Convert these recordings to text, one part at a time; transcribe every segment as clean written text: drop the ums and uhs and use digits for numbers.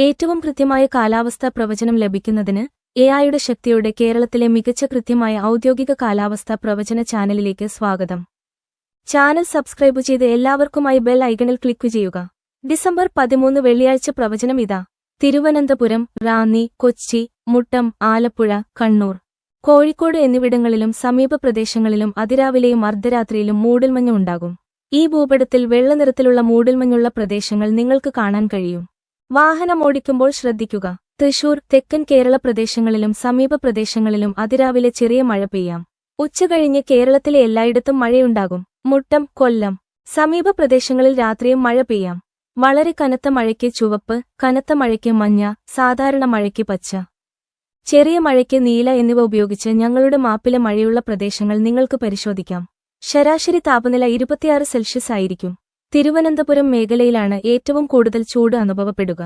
ഏറ്റവും കൃത്യമായ കാലാവസ്ഥാ പ്രവചനം ലഭിക്കുന്നതിന് എഐയുടെ ശക്തിയോടെ കേരളത്തിലെ മികച്ച കൃത്യമായ ഔദ്യോഗിക കാലാവസ്ഥാ പ്രവചന ചാനലിലേക്ക് സ്വാഗതം. ചാനൽ സബ്സ്ക്രൈബ് ചെയ്ത് എല്ലാവർക്കുമായി ബെൽ ഐക്കണിൽ ക്ലിക്ക് ചെയ്യുക. ഡിസംബർ 13 വെള്ളിയാഴ്ച പ്രവചനം ഇതാ. തിരുവനന്തപുരം, റാന്നി, കൊച്ചി, മുട്ടം, ആലപ്പുഴ, കണ്ണൂർ, കോഴിക്കോട് എന്നിവിടങ്ങളിലും സമീപ പ്രദേശങ്ങളിലും അതിരാവിലെയും അർദ്ധരാത്രിയിലും മൂടൽമഞ്ഞ് ഉണ്ടാകും. ഈ ഭൂപടത്തിൽ വെള്ളനിറത്തിലുള്ള മൂടൽമഞ്ഞുള്ള പ്രദേശങ്ങൾ നിങ്ങൾക്ക് കാണാൻ കഴിയും. വാഹനമോടിക്കുമ്പോൾ ശ്രദ്ധിക്കുക. തൃശൂർ, തെക്കൻ കേരള പ്രദേശങ്ങളിലും സമീപ പ്രദേശങ്ങളിലും അതിരാവിലെ ചെറിയ മഴ പെയ്യാം. ഉച്ചകഴിഞ്ഞ് കേരളത്തിലെ എല്ലായിടത്തും മഴയുണ്ടാകും. മുട്ടം, കൊല്ലം, സമീപ പ്രദേശങ്ങളിൽ രാത്രിയും മഴ പെയ്യാം. വളരെ കനത്ത മഴയ്ക്ക് ചുവപ്പ്, കനത്ത മഴയ്ക്ക് മഞ്ഞ, സാധാരണ മഴയ്ക്ക് പച്ച, ചെറിയ മഴയ്ക്ക് നീല എന്നിവ ഉപയോഗിച്ച് ഞങ്ങളുടെ മാപ്പിലെ മഴയുള്ള പ്രദേശങ്ങൾ നിങ്ങൾക്ക് പരിശോധിക്കാം. ശരാശരി താപനില 26 സെൽഷ്യസ് ആയിരിക്കും. തിരുവനന്തപുരം മേഖലയിലാണ് ഏറ്റവും കൂടുതൽ ചൂട് അനുഭവപ്പെടുക.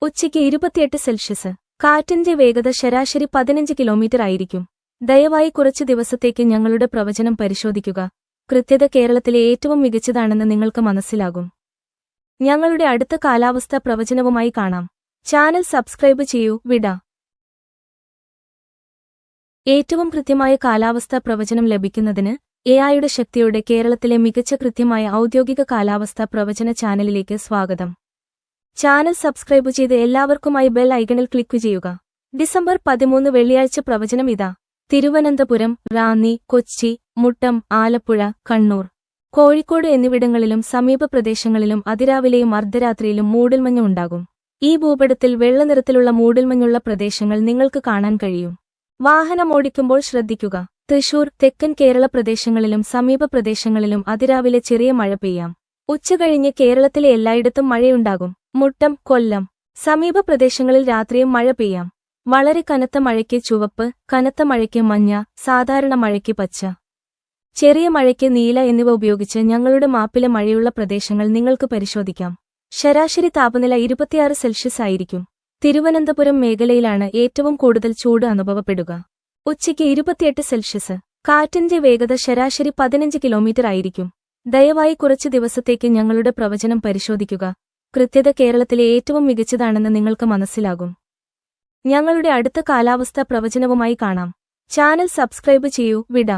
ഉച്ചയ്ക്ക് 28 സെൽഷ്യസ്. കാറ്റിന്റെ വേഗത ശരാശരി 15 കിലോമീറ്റർ ആയിരിക്കും. ദയവായി കുറച്ച് ദിവസത്തേക്ക് ഞങ്ങളുടെ പ്രവചനം പരിശോധിക്കുക. കൃത്യത കേരളത്തിലെ ഏറ്റവും മികച്ചതാണെന്ന് നിങ്ങൾക്ക് മനസ്സിലാകും. ഞങ്ങളുടെ അടുത്ത കാലാവസ്ഥാ പ്രവചനവുമായി കാണാം. ചാനൽ സബ്സ്ക്രൈബ് ചെയ്യൂ. വിട. ഏറ്റവും കൃത്യമായ കാലാവസ്ഥാ പ്രവചനം ലഭിക്കുന്നതിന് എഐയുടെ ശക്തിയോടെ കേരളത്തിലെ മികച്ച കൃത്യമായ ഔദ്യോഗിക കാലാവസ്ഥാ പ്രവചന ചാനലിലേക്ക് സ്വാഗതം. ചാനൽ സബ്സ്ക്രൈബ് ചെയ്ത് എല്ലാവർക്കുമായി ബെൽ ഐക്കണിൽ ക്ലിക്ക് ചെയ്യുക. ഡിസംബർ 13 വെള്ളിയാഴ്ച പ്രവചനം ഇതാ. തിരുവനന്തപുരം, റാന്നി, കൊച്ചി, മുട്ടം, ആലപ്പുഴ, കണ്ണൂർ, കോഴിക്കോട് എന്നിവിടങ്ങളിലും സമീപ പ്രദേശങ്ങളിലും അതിരാവിലെയും അർദ്ധരാത്രിയിലും മൂടൽമഞ്ഞ് ഉണ്ടാകും. ഈ ഭൂപടത്തിൽ വെള്ളനിറത്തിലുള്ള മൂടൽമഞ്ഞുള്ള പ്രദേശങ്ങൾ നിങ്ങൾക്ക് കാണാൻ കഴിയും. വാഹനമോടിക്കുമ്പോൾ ശ്രദ്ധിക്കുക. തൃശൂർ, തെക്കൻ കേരള പ്രദേശങ്ങളിലും സമീപ പ്രദേശങ്ങളിലും അതിരാവിലെ ചെറിയ മഴ പെയ്യാം. ഉച്ചകഴിഞ്ഞ് കേരളത്തിലെ എല്ലായിടത്തും മഴയുണ്ടാകും. മുട്ടം, കൊല്ലം, സമീപ പ്രദേശങ്ങളിൽ രാത്രിയും മഴ പെയ്യാം. വളരെ കനത്ത മഴയ്ക്ക് ചുവപ്പ്, കനത്ത മഴയ്ക്ക് മഞ്ഞ, സാധാരണ മഴയ്ക്ക് പച്ച, ചെറിയ മഴയ്ക്ക് നീല എന്നിവ ഉപയോഗിച്ച് ഞങ്ങളുടെ മാപ്പിലെ മഴയുള്ള പ്രദേശങ്ങൾ നിങ്ങൾക്ക് പരിശോധിക്കാം. ശരാശരി താപനില 26 സെൽഷ്യസ് ആയിരിക്കും. തിരുവനന്തപുരം മേഖലയിലാണ് ഏറ്റവും കൂടുതൽ ചൂട് അനുഭവപ്പെടുക. ഉച്ചയ്ക്ക് 28 സെൽഷ്യസ്. കാറ്റിന്റെ വേഗത ശരാശരി 15 കിലോമീറ്റർ ആയിരിക്കും. ദയവായി കുറച്ച് ദിവസത്തേക്ക് ഞങ്ങളുടെ പ്രവചനം പരിശോധിക്കുക. കൃത്യത കേരളത്തിലെ ഏറ്റവും മികച്ചതാണെന്ന് നിങ്ങൾക്ക് മനസ്സിലാകും. ഞങ്ങളുടെ അടുത്ത കാലാവസ്ഥാ പ്രവചനവുമായി കാണാം. ചാനൽ സബ്സ്ക്രൈബ് ചെയ്യൂ. വിട.